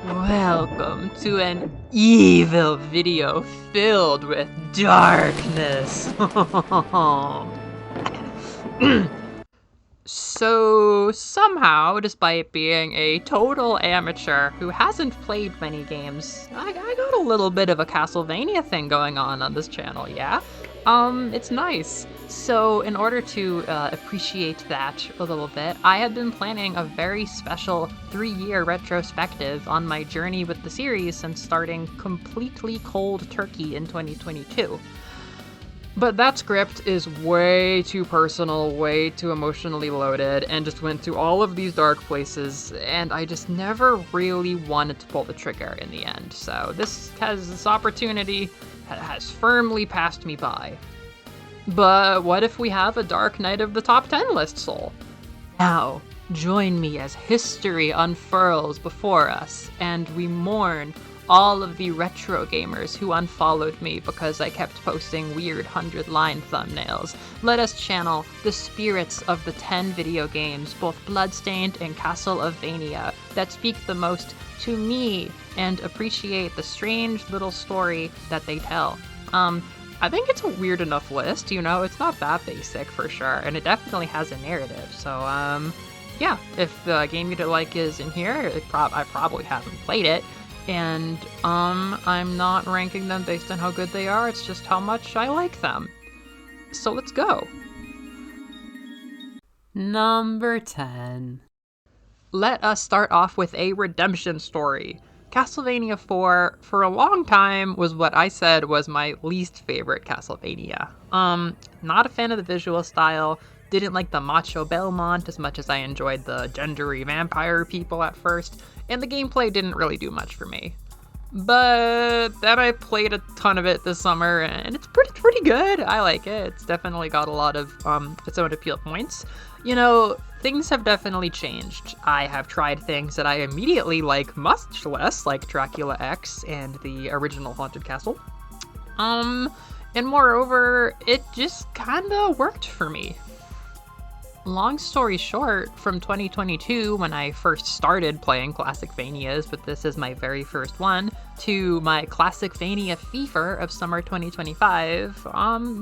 Welcome to an evil video filled with darkness. So somehow, despite being a total amateur who hasn't played many games, I got a little bit of a Castlevania thing going on this channel, yeah? It's nice. So in order to appreciate that a little bit, I have been planning a very special 3-year retrospective on my journey with the series since starting completely cold turkey in 2022. But that script is way too personal, way too emotionally loaded, and just went to all of these dark places, and I just never really wanted to pull the trigger in the end. So this opportunity has firmly passed me by. But what if we have a Dark Knight of the Top 10 list, Soul? Now, join me as history unfurls before us, and we mourn all of the retro gamers who unfollowed me because I kept posting weird 100-line thumbnails. Let us channel the spirits of the 10 video games, both Bloodstained and Castlevania, that speak the most to me and appreciate the strange little story that they tell. I think it's a weird enough list, you know, it's not that basic for sure, and it definitely has a narrative, so yeah, if the game you like is in here, I probably haven't played it. And I'm not ranking them based on how good they are, it's just how much I like them. So let's go. Number 10. Let us start off with a redemption story. Castlevania 4, for a long time, was what I said was my least favorite Castlevania. Not a fan of the visual style, didn't like the macho Belmont as much as I enjoyed the gendery vampire people at first, and the gameplay didn't really do much for me. But then I played a ton of it this summer, and it's pretty good. I like it. It's definitely got a lot of its own appeal points. You know, things have definitely changed. I have tried things that I immediately like much less, like Dracula X and the original Haunted Castle. And moreover, it just kinda worked for me. Long story short, from 2022, when I first started playing Classicvanias, but this is my very first one, to my Classicvania fever of summer 2025,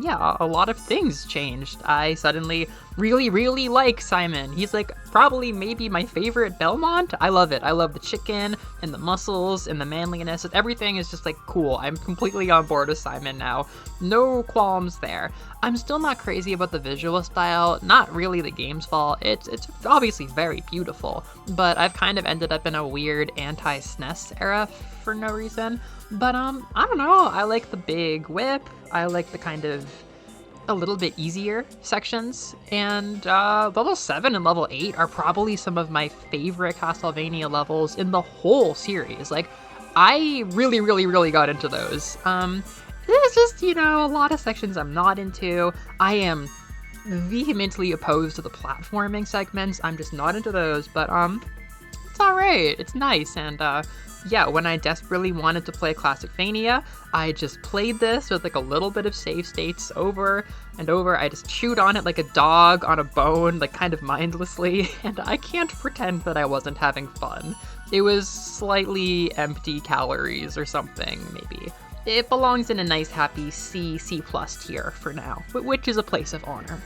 yeah, a lot of things changed. I suddenly really like Simon. He's like probably maybe my favorite Belmont. I love it. I love the chicken and the muscles and the manliness. Everything is just like cool. I'm completely on board with Simon now. No qualms there. I'm still not crazy about the visual style, not really the game's fault. It's obviously very beautiful, but I've kind of ended up in a weird anti-SNES era for no reason. But I don't know, I like the big whip, I like the kind of a little bit easier sections, and level 7 and level 8 are probably some of my favorite Castlevania levels in the whole series. Like, I really got into those. There's just, you know, a lot of sections I'm not into. I am vehemently opposed to the platforming segments. I'm just not into those, but it's alright. It's nice, and yeah, when I desperately wanted to play Classicvania, I just played this with like a little bit of save states over and over. I just chewed on it like a dog on a bone, like kind of mindlessly, and I can't pretend that I wasn't having fun. It was slightly empty calories or something, maybe. It belongs in a nice happy C+ tier for now, which is a place of honor.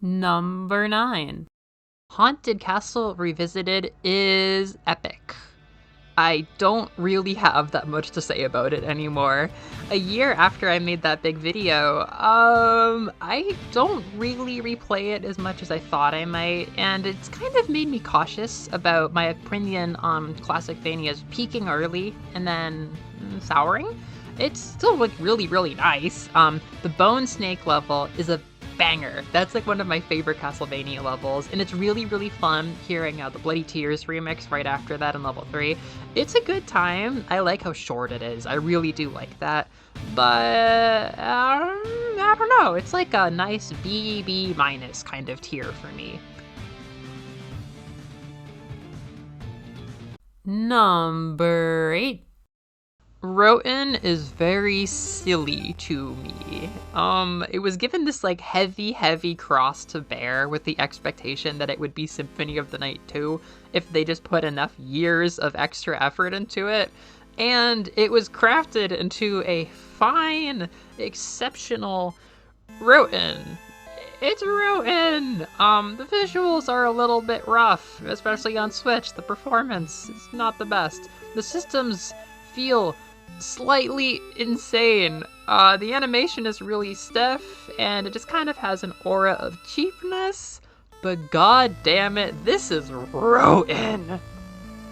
Number 9. Haunted Castle Revisited is epic. I don't really have that much to say about it anymore. A year after I made that big video, I don't really replay it as much as I thought I might, and it's kind of made me cautious about my opinion on Classicvanias peaking early and then souring. It's still like really nice. The Bone Snake level is a banger. That's like one of my favorite Castlevania levels, and it's really fun hearing the Bloody Tears remix right after that in level 3. It's a good time. I like how short it is. I really do like that. But I don't know. It's like a nice B minus kind of tier for me. Number 8. Roten is very silly to me. It was given this like heavy cross to bear with the expectation that it would be Symphony of the Night 2 if they just put enough years of extra effort into it. And it was crafted into a fine, exceptional Roten. It's Roten! The visuals are a little bit rough, especially on Switch. The performance is not the best. The systems feel slightly insane. The animation is really stiff, and it just kind of has an aura of cheapness. But god damn it, this is Roten!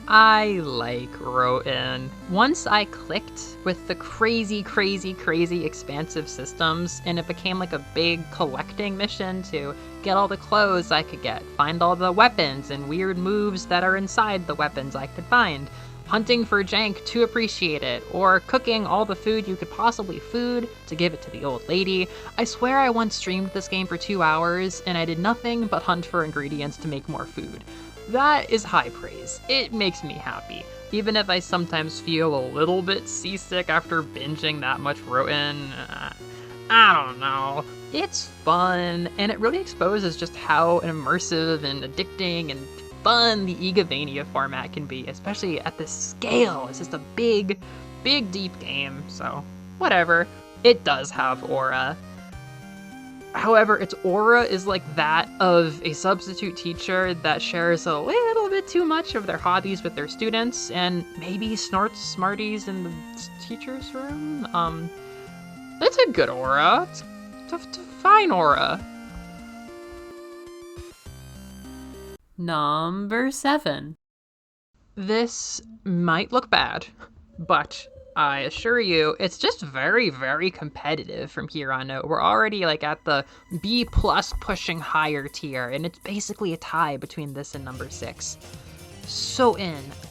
I like Roten. Once I clicked with the crazy expansive systems, and it became like a big collecting mission to get all the clothes I could get, find all the weapons and weird moves that are inside the weapons I could find, hunting for jank to appreciate it, or cooking all the food you could possibly food to give it to the old lady. I swear I once streamed this game for 2 hours, and I did nothing but hunt for ingredients to make more food. That is high praise. It makes me happy. Even if I sometimes feel a little bit seasick after binging that much Roten, I don't know. It's fun, and it really exposes just how immersive and addicting and fun the Igavania format can be, especially at this scale. It's just a big, deep game, so whatever. It does have aura. However, its aura is like that of a substitute teacher that shares a little bit too much of their hobbies with their students and maybe snorts Smarties in the teacher's room. It's a good aura. It's a fine aura. Number 7. This might look bad, but I assure you, it's just very competitive from here on out. We're already like at the B+ pushing higher tier, and it's basically a tie between this and number 6. So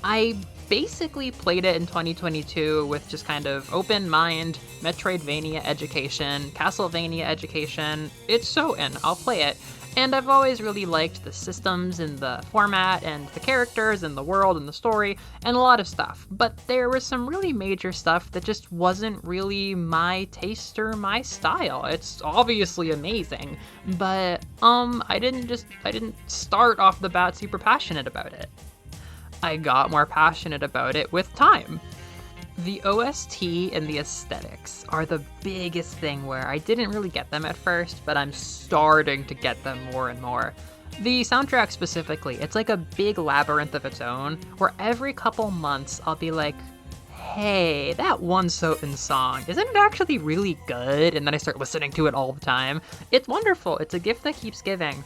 I basically played it in 2022 with just kind of open mind, Metroidvania education, Castlevania education. It's so I'll play it. And I've always really liked the systems and the format and the characters and the world and the story and a lot of stuff. But there was some really major stuff that just wasn't really my taste or my style. It's obviously amazing, but I didn't start off the bat super passionate about it. I got more passionate about it with time. The OST and the aesthetics are the biggest thing where I didn't really get them at first, but I'm starting to get them more and more. The soundtrack specifically, it's like a big labyrinth of its own, where every couple months I'll be like, hey, that one Soten song, isn't it actually really good? And then I start listening to it all the time. It's wonderful. It's a gift that keeps giving.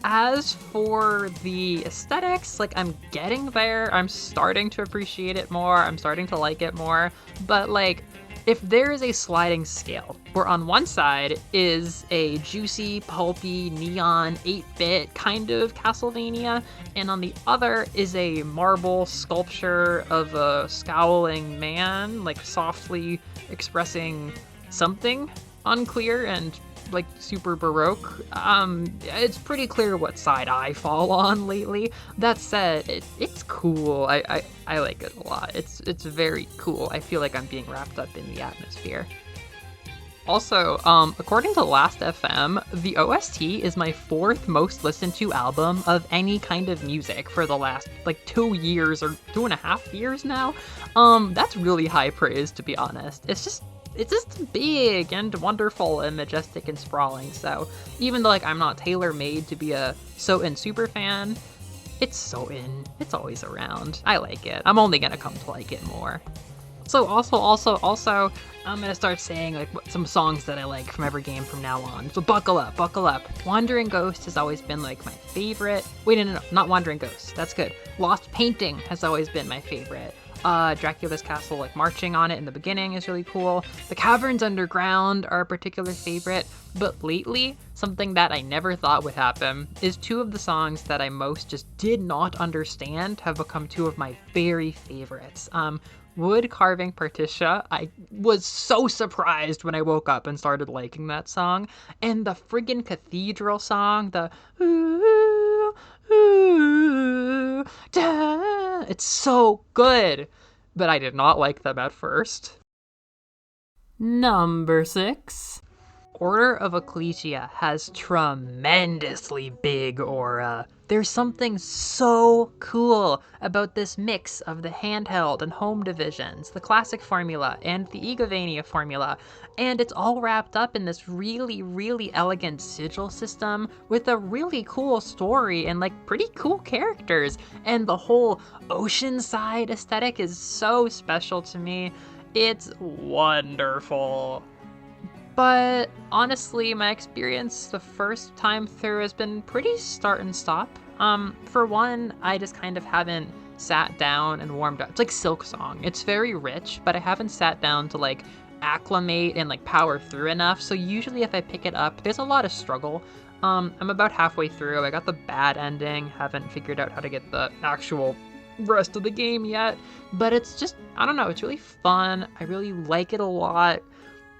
As for the aesthetics, like I'm getting there, I'm starting to appreciate it more, I'm starting to like it more, but like if there is a sliding scale where on one side is a juicy, pulpy, neon, 8-bit kind of Castlevania, and on the other is a marble sculpture of a scowling man, like softly expressing something unclear and like super baroque. It's pretty clear what side I fall on lately. That said, it's cool. I like it a lot. It's very cool. I feel like I'm being wrapped up in the atmosphere. Also, according to Last.fm, the OST is my 4th most listened to album of any kind of music for the last like 2 years or 2.5 years now. That's really high praise, to be honest. It's just big and wonderful and majestic and sprawling. So even though like I'm not tailor-made to be a Soten super fan, it's Soten. It's always around. I like it. I'm only gonna come to like it more. So also, I'm gonna start saying like some songs that I like from every game from now on. So buckle up. Wandering Ghost has always been like my favorite. Wait, no, not Wandering Ghost. That's good. Lost Painting has always been my favorite. Dracula's Castle, like marching on it in the beginning is really cool. The Caverns Underground are a particular favorite, but lately, something that I never thought would happen is 2 of the songs that I most just did not understand have become 2 of my very favorites. Wood Carving Partitia, I was so surprised when I woke up and started liking that song. And the friggin' Cathedral song, the ooh, ooh, da, it's so good. But I did not like them at first. Number 6. Order of Ecclesia has tremendously big aura. There's something so cool about this mix of the handheld and home divisions, the classic formula and the Igavania formula, and it's all wrapped up in this really, really elegant sigil system with a really cool story and like pretty cool characters, and the whole oceanside aesthetic is so special to me. It's wonderful. But honestly, my experience the first time through has been pretty start and stop. For one, I just kind of haven't sat down and warmed up. It's like Silksong. It's very rich, but I haven't sat down to like acclimate and like power through enough. So usually if I pick it up, there's a lot of struggle. I'm about halfway through. I got the bad ending, haven't figured out how to get the actual rest of the game yet. But it's just, I don't know, it's really fun. I really like it a lot.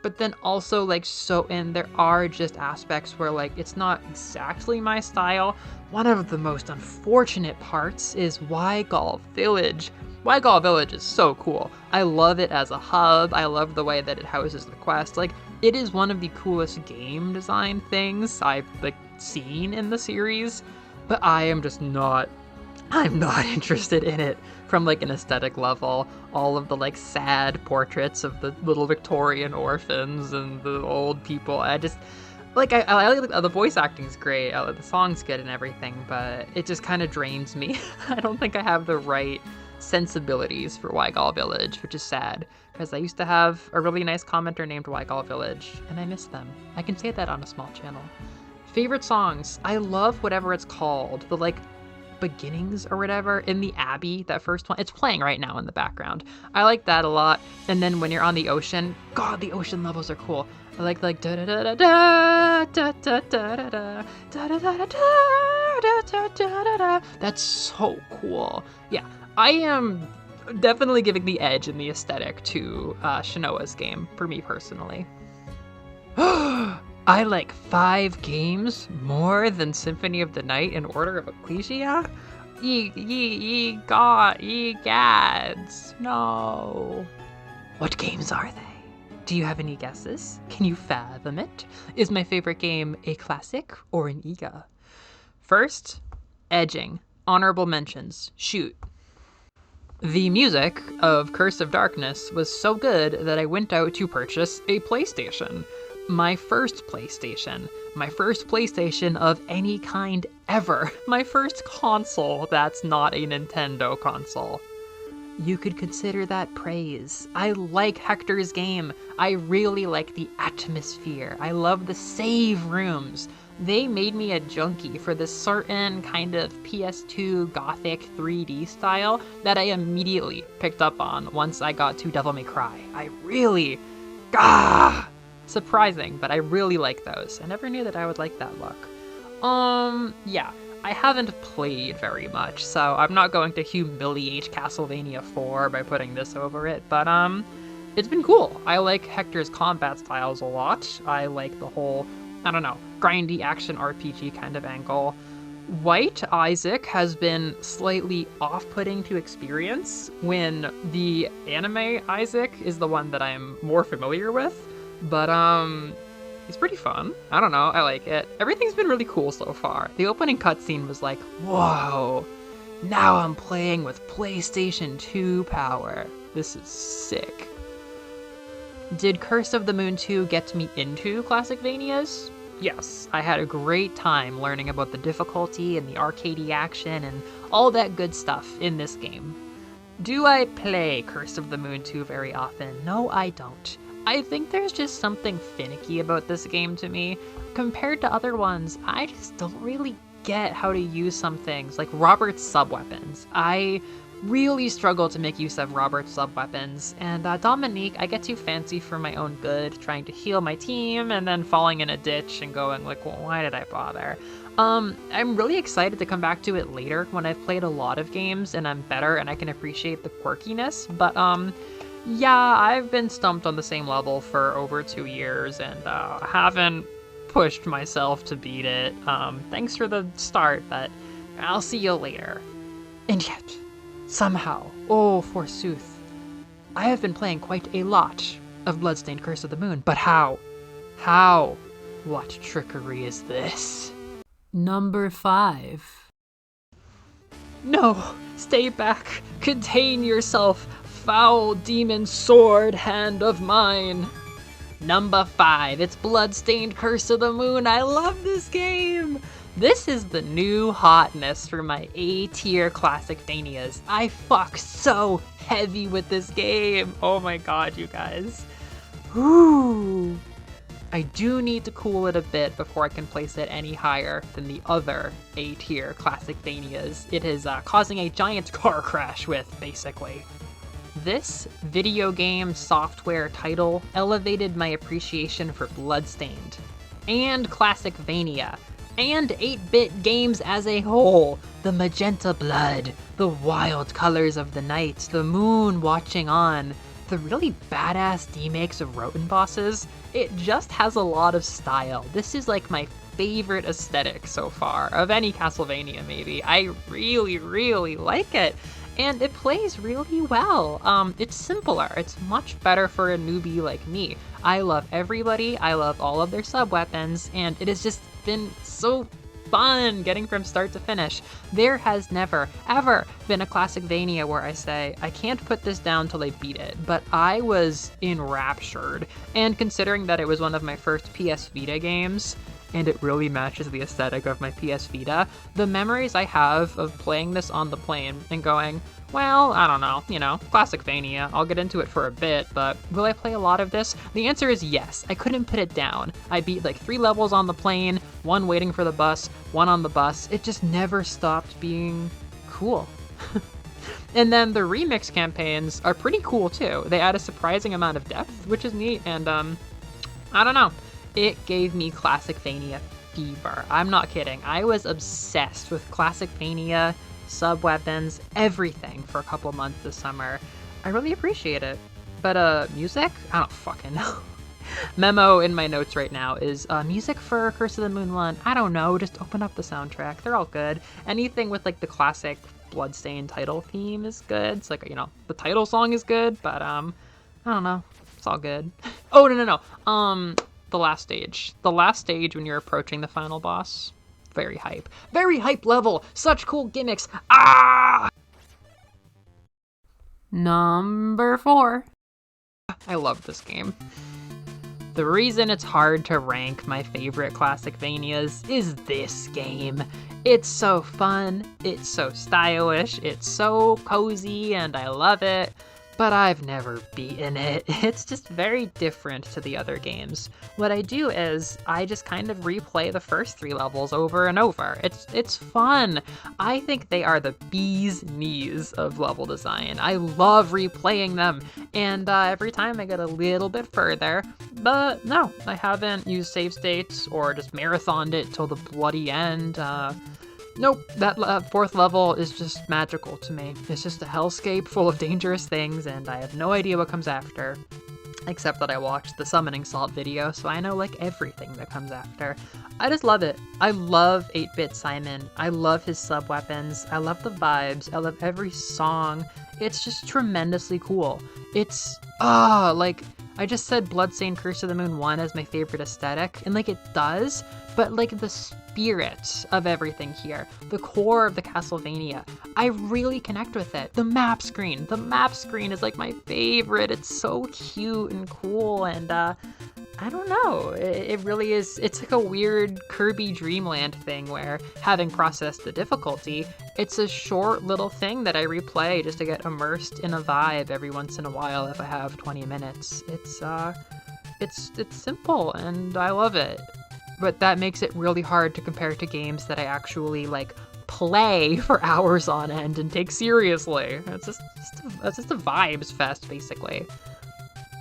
But then also like there are just aspects where like it's not exactly my style. One of the most unfortunate parts is Wygall Village. Wygall Village is so cool. I love it as a hub. I love the way that it houses the quest. Like, it is one of the coolest game design things I've like seen in the series, but I'm not interested in it from like an aesthetic level. All of the like sad portraits of the little Victorian orphans and the old people, I just like the voice acting's great, the song's good and everything, but it just kind of drains me. I don't think I have the right sensibilities for Wygall Village, which is sad because I used to have a really nice commenter named Wygall Village and I miss them. I can say that on a small channel. Favorite songs, I love whatever it's called, the like beginnings or whatever in the Abbey, that first one, it's playing right now in the background. I like that a lot. And then when you're on the ocean, god, the ocean levels are cool. I like da da da da da da da da da da da da da da da da. That's so cool. Yeah, I am definitely giving the edge in the aesthetic to Shinoa's game for me personally. I like 5 games more than Symphony of the Night and Order of Ecclesia? Ye gads. No. What games are they? Do you have any guesses? Can you fathom it? Is my favorite game a classic or an EGA? First, edging. Honorable mentions. Shoot. The music of Curse of Darkness was so good that I went out to purchase a PlayStation. My first PlayStation of any kind ever. My first console that's not a Nintendo console. You could consider that praise. I like Hector's game. I really like the atmosphere. I love the save rooms. They made me a junkie for this certain kind of PS2 Gothic 3D style that I immediately picked up on once I got to Devil May Cry. Surprising, but I really like those. I never knew that I would like that look. Yeah, I haven't played very much, so I'm not going to humiliate Castlevania 4 by putting this over it, but it's been cool. I like Hector's combat styles a lot. I like the whole, I don't know, grindy action RPG kind of angle. White Isaac has been slightly off-putting to experience when the anime Isaac is the one that I'm more familiar with. But, it's pretty fun. I don't know, I like it. Everything's been really cool so far. The opening cutscene was like, whoa, now I'm playing with PlayStation 2 power. This is sick. Did Curse of the Moon 2 get me into Classicvanias? Yes, I had a great time learning about the difficulty and the arcadey action and all that good stuff in this game. Do I play Curse of the Moon 2 very often? No, I don't. I think there's just something finicky about this game to me. Compared to other ones, I just don't really get how to use some things, like Robert's sub-weapons. I really struggle to make use of Robert's sub-weapons, and Dominique, I get too fancy for my own good, trying to heal my team, and then falling in a ditch and going like, well, why did I bother? I'm really excited to come back to it later when I've played a lot of games and I'm better and I can appreciate the quirkiness, but yeah, I've been stumped on the same level for over 2 years and haven't pushed myself to beat it. Thanks for the start, but I'll see you later. And yet, somehow, oh forsooth, I have been playing quite a lot of Bloodstained Curse of the Moon. But how? How? What trickery is this? Number 5. No! Stay back! Contain yourself, foul demon sword hand of mine! Number 5, it's Bloodstained Curse of the Moon. I love this game! This is the new hotness for my A-tier Classicvanias. I fuck so heavy with this game. Oh my god, you guys. Whew. I do need to cool it a bit before I can place it any higher than the other A-tier Classicvanias it is causing a giant car crash with, basically. This video game software title elevated my appreciation for Bloodstained, and Classicvania, and 8-bit games as a whole. The magenta blood, the wild colors of the night, the moon watching on, the really badass demakes of Roten bosses. It just has a lot of style. This is like my favorite aesthetic so far, of any Castlevania maybe. I really, really like it. And it plays really well. It's simpler. It's much better for a newbie like me. I love everybody. I love all of their sub-weapons, and it has just been so fun getting from start to finish. There has never, ever been a Classicvania where I say, I can't put this down till I beat it, but I was enraptured. And considering that it was one of my first PS Vita games, and it really matches the aesthetic of my PS Vita, the memories I have of playing this on the plane and going, well, I don't know, Classicvania, I'll get into it for a bit, but will I play a lot of this? The answer is yes. I couldn't put it down. I beat like 3 levels on the plane, 1 waiting for the bus, 1 on the bus. It just never stopped being cool. And then the remix campaigns are pretty cool too. They add a surprising amount of depth, which is neat, and I don't know. It gave me Classicvania fever. I'm not kidding. I was obsessed with Classicvania, sub-weapons, everything for a couple months this summer. I really appreciate it. But music? I don't fucking know. Memo in my notes right now is music for Curse of the Moon 1. I don't know, just open up the soundtrack. They're all good. Anything with like the classic Bloodstained title theme is good. It's like, the title song is good, but I don't know. It's all good. Oh, no. The last stage. The last stage when you're approaching the final boss. Very hype. Very hype level. Such cool gimmicks. Ah! Number 4. I love this game. The reason it's hard to rank my favorite Classicvanias is this game. It's so fun, it's so stylish, it's so cozy, and I love it. But I've never beaten it. It's just very different to the other games. What I do is I just kind of replay the first 3 levels over and over. It's fun. I think they are the bee's knees of level design. I love replaying them, and every time I get a little bit further. But no, I haven't used save states or just marathoned it till the bloody end. Nope, that 4th level is just magical to me. It's just a hellscape full of dangerous things, and I have no idea what comes after. Except that I watched the Summoning Salt video, so I know like everything that comes after. I just love it. I love 8-Bit Simon. I love his sub-weapons. I love the vibes. I love every song. It's just tremendously cool. It's, I just said Bloodstained Curse of the Moon 1 as my favorite aesthetic, and like it does, but like the spirit of everything here, the core of the Castlevania, I really connect with it. The map screen is like my favorite. It's so cute and cool, and I don't know, it really is. It's like a weird Kirby Dreamland thing where, having processed the difficulty, it's a short little thing that I replay just to get immersed in a vibe every once in a while if I have 20 minutes. It's simple and I love it. But that makes it really hard to compare to games that I actually play for hours on end and take seriously. It's just a vibes fest, basically.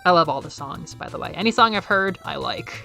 I love all the songs, by the way. Any song I've heard, I like.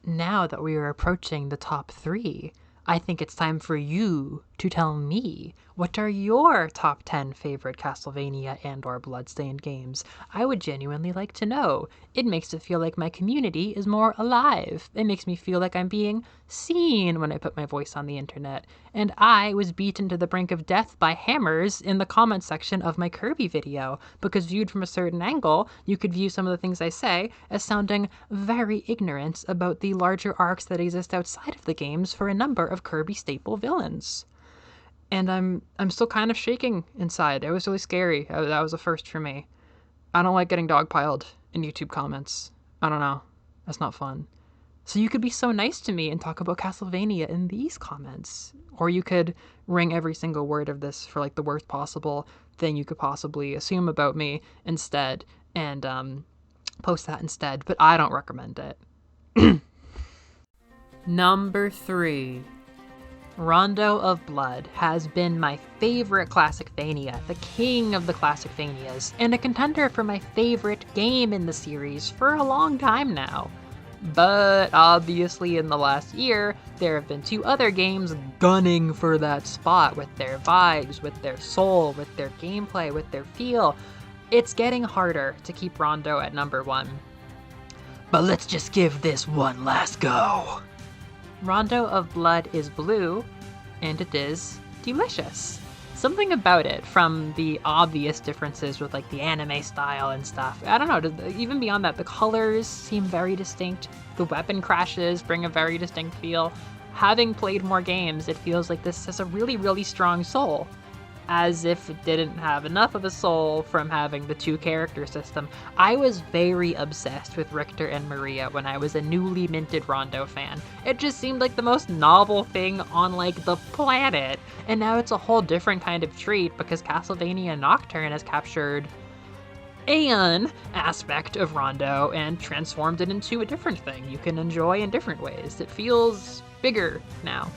Now that we are approaching the top 3, I think it's time for you to tell me what are your top 10 favorite Castlevania and or Bloodstained games. I would genuinely like to know. It makes it feel like my community is more alive. It makes me feel like I'm being seen when I put my voice on the internet. And I was beaten to the brink of death by hammers in the comment section of my Kirby video, because viewed from a certain angle, you could view some of the things I say as sounding very ignorant about the larger arcs that exist outside of the games for a number of Kirby staple villains. And I'm still kind of shaking inside. It was really scary. That was a first for me. I don't like getting dogpiled in YouTube comments. I don't know. That's not fun. So you could be so nice to me and talk about Castlevania in these comments. Or you could ring every single word of this for like the worst possible thing you could possibly assume about me instead and post that instead. But I don't recommend it. Number 3. Rondo of Blood has been my favorite Classicvania, the king of the Classicvanias, and a contender for my favorite game in the series for a long time now. But obviously in the last year, there have been 2 other games gunning for that spot with their vibes, with their soul, with their gameplay, with their feel. It's getting harder to keep Rondo at number 1. But let's just give this one last go. Rondo of Blood is blue, and it is delicious. Something about it, from the obvious differences with like the anime style and stuff. I don't know, even beyond that, the colors seem very distinct. The weapon crashes bring a very distinct feel. Having played more games, it feels like this has a really, really strong soul. As if it didn't have enough of a soul from having the 2 character system. I was very obsessed with Richter and Maria when I was a newly minted Rondo fan. It just seemed like the most novel thing on like the planet. And now it's a whole different kind of treat because Castlevania Nocturne has captured an aspect of Rondo and transformed it into a different thing you can enjoy in different ways. It feels bigger now.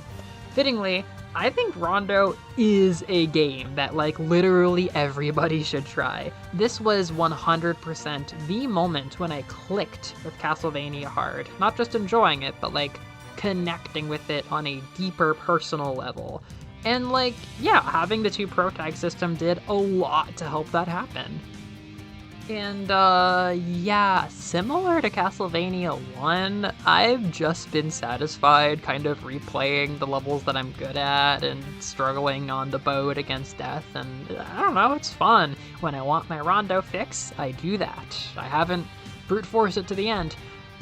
Fittingly, I think Rondo is a game that like literally everybody should try. This was 100% the moment when I clicked with Castlevania hard. Not just enjoying it, but like connecting with it on a deeper personal level. And like, yeah, having the 2 pro tag system did a lot to help that happen. And yeah, similar to Castlevania 1, I've just been satisfied kind of replaying the levels that I'm good at and struggling on the boat against death, and I don't know, it's fun. When I want my Rondo fix, I do that. I haven't brute forced it to the end.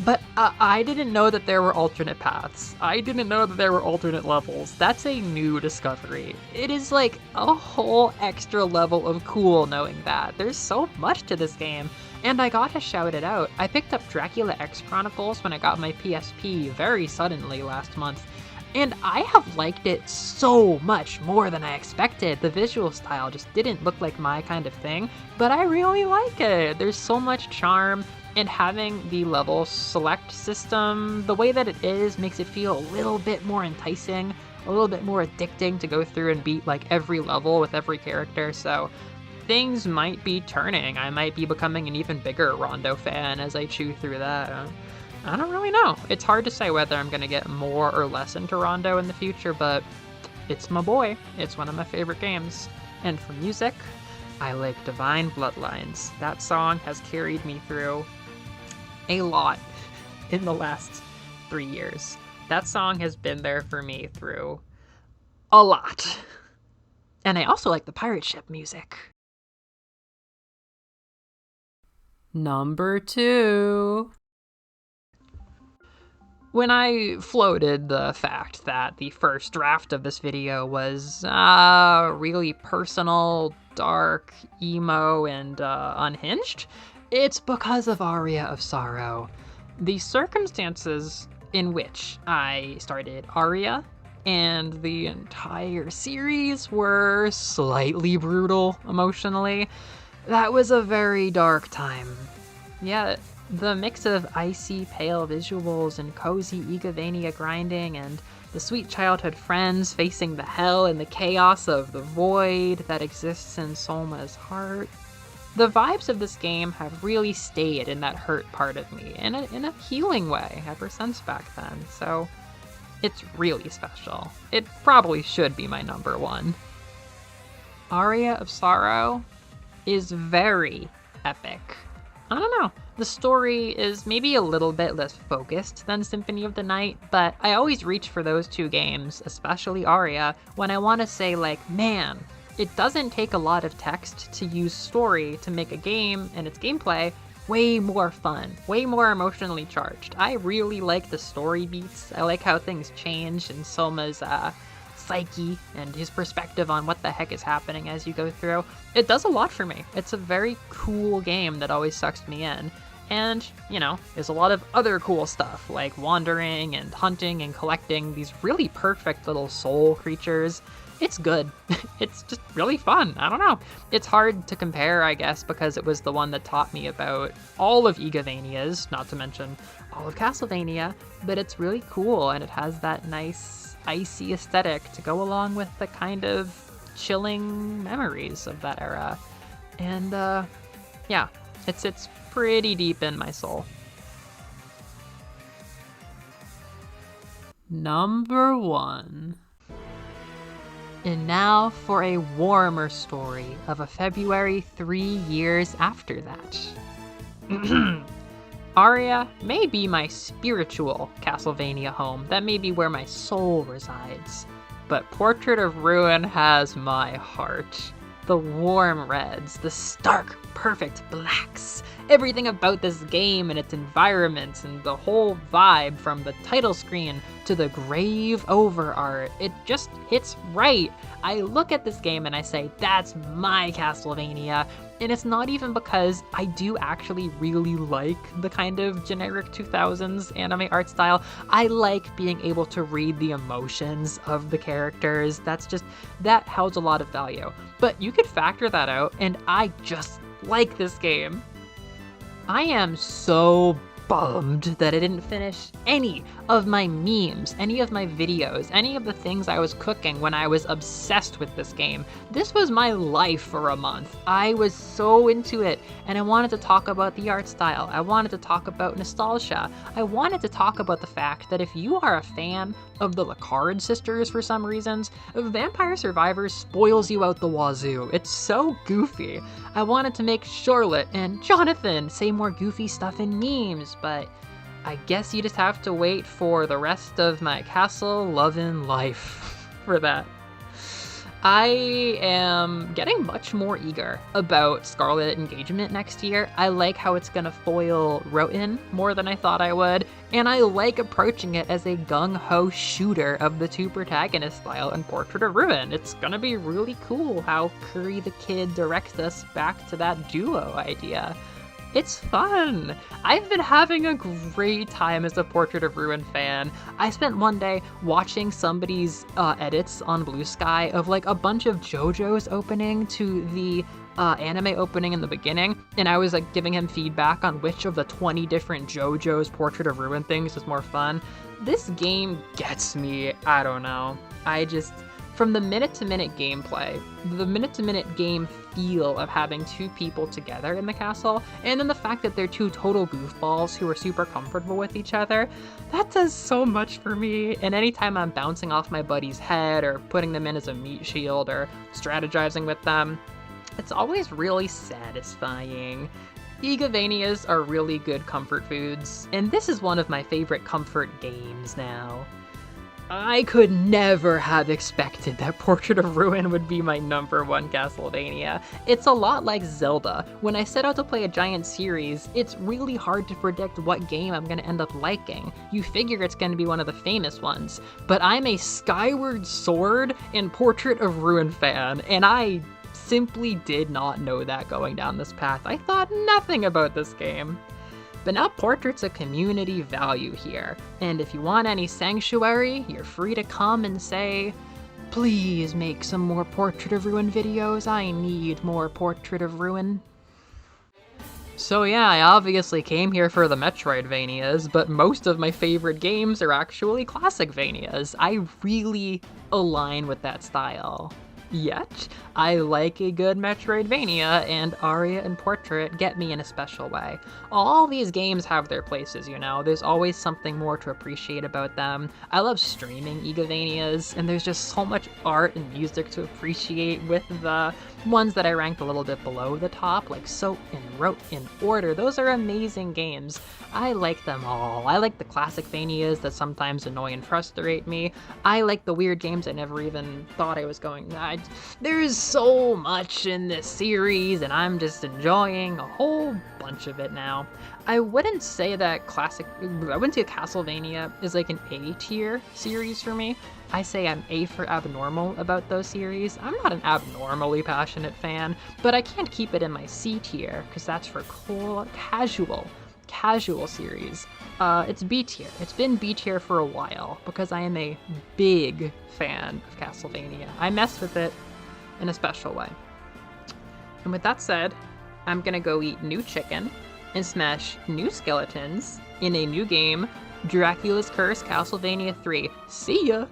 But I didn't know that there were alternate paths. I didn't know that there were alternate levels. That's a new discovery. It is like a whole extra level of cool knowing that. There's so much to this game. And I gotta shout it out. I picked up Dracula X Chronicles when I got my PSP very suddenly last month. And I have liked it so much more than I expected. The visual style just didn't look like my kind of thing, but I really like it. There's so much charm. And having the level select system, the way that it is, makes it feel a little bit more enticing, a little bit more addicting to go through and beat like every level with every character. So things might be turning. I might be becoming an even bigger Rondo fan as I chew through that. I don't really know. It's hard to say whether I'm going to get more or less into Rondo in the future, but it's my boy. It's one of my favorite games. And for music, I like Divine Bloodlines. That song has carried me through a lot in the last 3 years. That song has been there for me through a lot. And I also like the pirate ship music. Number 2. When I floated the fact that the first draft of this video was really personal, dark, emo, and unhinged, it's because of Aria of Sorrow. The circumstances in which I started Aria and the entire series were slightly brutal emotionally. That was a very dark time. Yeah, the mix of icy pale visuals and cozy Igavania grinding and the sweet childhood friends facing the hell and the chaos of the void that exists in Solma's heart. The vibes of this game have really stayed in that hurt part of me in a healing way ever since back then. So It's really special. It probably should be my number one. Aria of Sorrow is very epic. I don't know. The story is maybe a little bit less focused than Symphony of the Night, but I always reach for those two games, especially Aria, when I want to say like, man, it doesn't take a lot of text to use story to make a game and its gameplay way more fun, way more emotionally charged. I really like the story beats. I like how things change in Soma's psyche and his perspective on what the heck is happening as you go through. It does a lot for me. It's a very cool game that always sucks me in. And, you know, there's a lot of other cool stuff, like wandering and hunting and collecting these really perfect little soul creatures. It's good. It's just really fun. I don't know. It's hard to compare, I guess, because it was the one that taught me about all of Igavanias, not to mention all of Castlevania, but it's really cool, and it has that nice, icy aesthetic to go along with the kind of chilling memories of that era. And, yeah, it sits pretty deep in my soul. Number 1. And now for a warmer story of a February 3 years after that. Aria may be my spiritual Castlevania home, that may be where my soul resides, but Portrait of Ruin has my heart. The warm reds, the stark, perfect blacks, everything about this game and its environment and the whole vibe from the title screen to the grave over art, it just hits right. I look at this game and I say, that's my Castlevania. And it's not even because I do actually really like the kind of generic 2000s anime art style. I like being able to read the emotions of the characters. That holds a lot of value. But you could factor that out, and I just like this game. I am so bummed that I didn't finish any of my memes, any of my videos, any of the things I was cooking when I was obsessed with this game. This was my life for a month. I was so into it, and I wanted to talk about the art style. I wanted to talk about nostalgia. I wanted to talk about the fact that if you are a fan of the Lacard sisters for some reasons, Vampire Survivors spoils you out the wazoo. It's so goofy. I wanted to make Charlotte and Jonathan say more goofy stuff in memes, but I guess you just have to wait for the rest of my castle lovin' life for that. I am getting much more eager about Scarlet Engagement next year. I like how it's gonna foil Roten more than I thought I would, and I like approaching it as a gung-ho shooter of the two protagonist style in Portrait of Ruin. It's gonna be really cool how Curry the Kid directs us back to that duo idea. It's fun! I've been having a great time as a Portrait of Ruin fan. I spent one day watching somebody's edits on Blue Sky of like a bunch of JoJo's opening to the anime opening in the beginning, and I was like giving him feedback on which of the 20 different JoJo's Portrait of Ruin things is more fun. This game gets me, I don't know. From the minute-to-minute gameplay, the minute-to-minute game feel of having two people together in the castle, and then the fact that they're two total goofballs who are super comfortable with each other, that does so much for me. And anytime I'm bouncing off my buddy's head or putting them in as a meat shield or strategizing with them, it's always really satisfying. Igavanias are really good comfort foods, and this is one of my favorite comfort games now. I could never have expected that Portrait of Ruin would be my number one Castlevania. It's a lot like Zelda. When I set out to play a giant series, it's really hard to predict what game I'm gonna end up liking. You figure it's gonna be one of the famous ones, but I'm a Skyward Sword and Portrait of Ruin fan, and I simply did not know that going down this path. I thought nothing about this game. But now Portrait's a community value here, and if you want any sanctuary, you're free to come and say, please make some more Portrait of Ruin videos, I need more Portrait of Ruin. So yeah, I obviously came here for the Metroidvanias, but most of my favorite games are actually classic Vanias. I really align with that style. Yet, I like a good Metroidvania, and Aria and Portrait get me in a special way. All these games have their places, you know, there's always something more to appreciate about them. I love streaming Egavanias, and there's just so much art and music to appreciate with the ones that I ranked a little bit below the top, like Soap and Rote in Order. Those are amazing games. I like them all. I like the classic Vanias that sometimes annoy and frustrate me. I like the weird games I never even thought I was going. There's so much in this series, and I'm just enjoying a whole bunch of it now. I wouldn't say Castlevania is like an A tier series for me. I say I'm A for abnormal about those series. I'm not an abnormally passionate fan, but I can't keep it in my C tier, because that's for cool, casual series. It's B tier. It's been B tier for a while, because I am a big fan of Castlevania. I mess with it in a special way. And with that said, I'm gonna go eat new chicken and smash new skeletons in a new game, Dracula's Curse Castlevania 3. See ya!